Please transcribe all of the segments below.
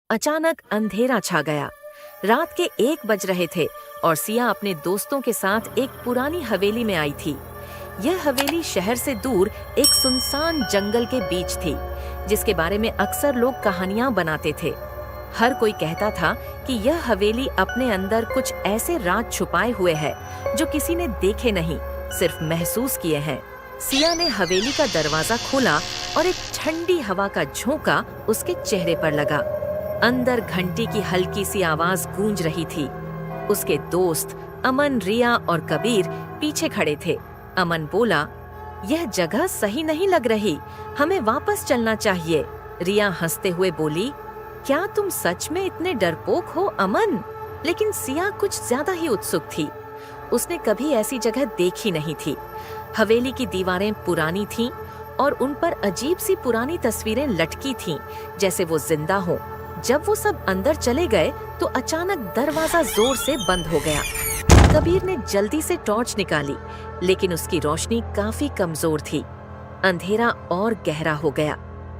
अचानक अंधेरा छा गया। रात के 1 बज रहे थे और सिया अपने दोस्तों के साथ एक पुरानी हवेली में आई थी। यह हवेली शहर से दूर एक सुनसान जंगल के बीच थी, जिसके बारे में अक्सर लोग कहानियां बनाते थे। हर कोई कहता था कि यह हवेली अपने अंदर कुछ ऐसे राज छुपाए हुए है जो किसी ने देखे नहीं, सिर्फ महसूस किए हैं। सिया ने हवेली का दरवाजा खोला और एक ठंडी हवा का झोंका उसके चेहरे पर लगा। अंदर घंटी की हल्की सी आवाज गूंज रही थी। उसके दोस्त अमन, रिया और कबीर पीछे खड़े थे। अमन बोला, यह जगह सही नहीं लग रही, हमें वापस चलना चाहिए। रिया हंसते हुए बोली, क्या तुम सच में इतने डरपोक हो अमन? लेकिन सिया कुछ ज्यादा ही उत्सुक थी। उसने कभी ऐसी जगह देखी नहीं थी। हवेली की दीवारें पुरानी थीं और उन पर अजीब सी पुरानी तस्वीरें लटकी थीं, जैसे वो जिंदा हो। जब वो सब अंदर चले गए तो अचानक दरवाजा जोर से बंद हो गया। कबीर ने जल्दी से टॉर्च निकाली, लेकिन उसकी रोशनी काफी कमजोर थी। अंधेरा और गहरा हो गया।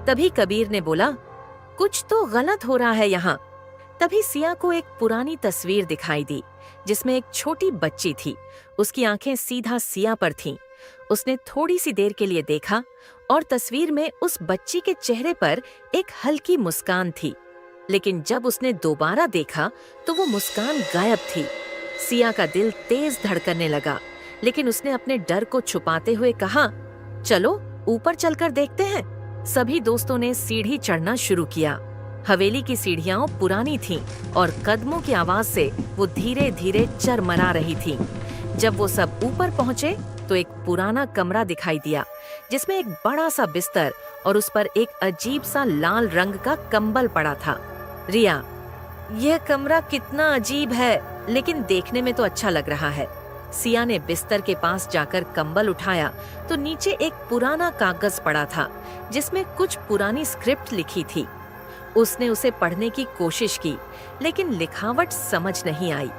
तभी कबीर ने बोला, कुछ तो गलत हो रहा है यहाँ। तभी सिया को एक पुरानी तस्वीर दिखाई दी, जिसमें एक छोटी बच्ची थी। उसकी आंखें सीधा सिया पर थीं। उसने थोड़ी सी देर के लिए देखा और तस्वीर में उस बच्ची के चेहरे पर एक हल्की मुस्कान थी। लेकिन जब उसने दोबारा देखा तो वो मुस्कान गायब थी। सिया का दिल तेज धड़कने लगा, लेकिन उसने अपने डर को छुपाते हुए कहा, चलो ऊपर चलकर देखते हैं। सभी दोस्तों ने सीढ़ी चढ़ना शुरू किया। हवेली की सीढ़ियां पुरानी थीं और कदमों की आवाज से वो धीरे धीरे चरमरा रही थी। जब वो सब ऊपर पहुंचे तो एक पुराना कमरा दिखाई दिया, जिसमें एक बड़ा सा बिस्तर और उस पर एक अजीब सा लाल रंग का कंबल पड़ा था। रिया, यह कमरा कितना अजीब है, लेकिन देखने में तो अच्छा लग रहा है। सिया ने बिस्तर के पास जाकर कंबल उठाया तो नीचे एक पुराना कागज पड़ा था, जिसमें कुछ पुरानी स्क्रिप्ट लिखी थी। उसने उसे पढ़ने की कोशिश की, लेकिन लिखावट समझ नहीं आई।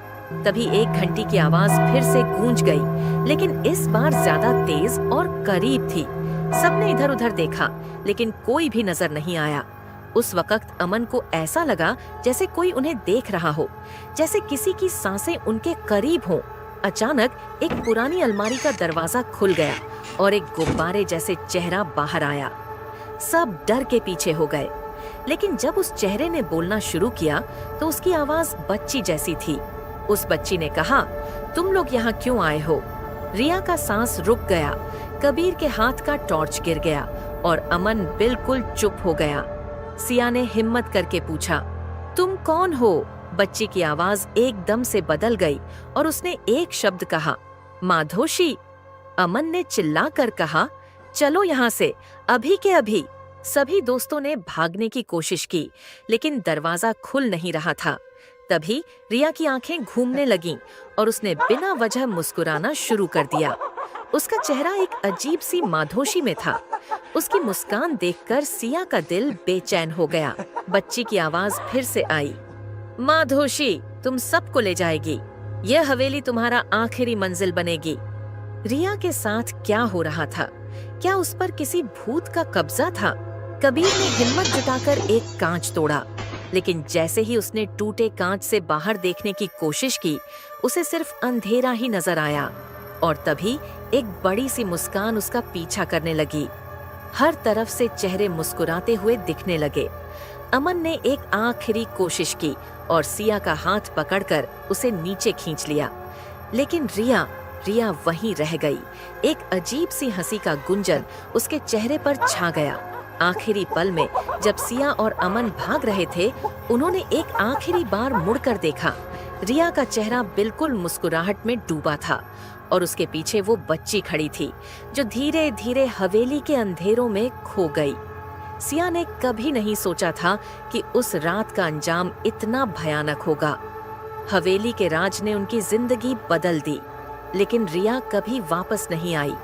तभी एक घंटी की आवाज फिर से गूंज गई, लेकिन इस बार ज्यादा तेज और करीब थी। सबने इधर उधर देखा, लेकिन कोई भी नजर नहीं आया। उस वक्त अमन को ऐसा लगा जैसे कोई उन्हें देख रहा हो, जैसे किसी की सांसें उनके करीब हों। अचानक एक पुरानी अलमारी का दरवाजा खुल गया और एक गुब्बारे जैसे चेहरा बाहर आया। सब डर के पीछे हो गए, लेकिन जब उस चेहरे ने बोलना शुरू किया तो उसकी आवाज बच्ची जैसी थी। उस बच्ची ने कहा, तुम लोग यहाँ क्यों आए हो? रिया का सांस रुक गया, कबीर के हाथ का टॉर्च गिर गया और अमन बिल्कुल चुप हो गया। सिया ने हिम्मत करके पूछा, तुम कौन हो? बच्ची की आवाज एकदम से बदल गई और उसने एक शब्द कहा, माधोशी। अमन ने चिल्लाकर कहा, चलो यहाँ से, अभी के अभी। सभी दोस्तों ने भागने की कोशिश की, लेकिन दरवाजा खुल नहीं रहा था। तभी रिया की आंखें घूमने लगीं और उसने बिना वजह मुस्कुराना शुरू कर दिया। उसका चेहरा एक अजीब सी माधोशी में था। उसकी मुस्कान देखकर सिया का दिल बेचैन हो गया। बच्ची की आवाज फिर से आई, माधोशी, तुम सबको ले जाएगी। यह हवेली तुम्हारा आखिरी मंजिल बनेगी। रिया के साथ क्या हो रहा था? क्या उस पर किसी भूत का कब्जा था? कबीर ने हिम्मत जुटाकर एक कांच तोड़ा, लेकिन जैसे ही उसने टूटे कांच से बाहर देखने की कोशिश की, उसे सिर्फ अंधेरा ही नजर आया। और तभी एक बड़ी सी मुस्कान उसका पीछा करने लगी। हर तरफ से चेहरे मुस्कुराते हुए दिखने लगे। अमन ने एक आखिरी कोशिश की और सिया का हाथ पकड़कर उसे नीचे खींच लिया, लेकिन रिया वहीं रह गई। एक अजीब सी हंसी का गुंजन उसके चेहरे पर छा गया। आखिरी पल में जब सिया और अमन भाग रहे थे, उन्होंने एक आखिरी बार मुड़कर देखा। रिया का चेहरा बिल्कुल मुस्कुराहट में डूबा था और उसके पीछे वो बच्ची खड़ी थी, जो धीरे धीरे हवेली के अंधेरों में खो गई। सिया ने कभी नहीं सोचा था कि उस रात का अंजाम इतना भयानक होगा। हवेली के राज ने उनकी जिंदगी बदल दी, लेकिन रिया कभी वापस नहीं आई।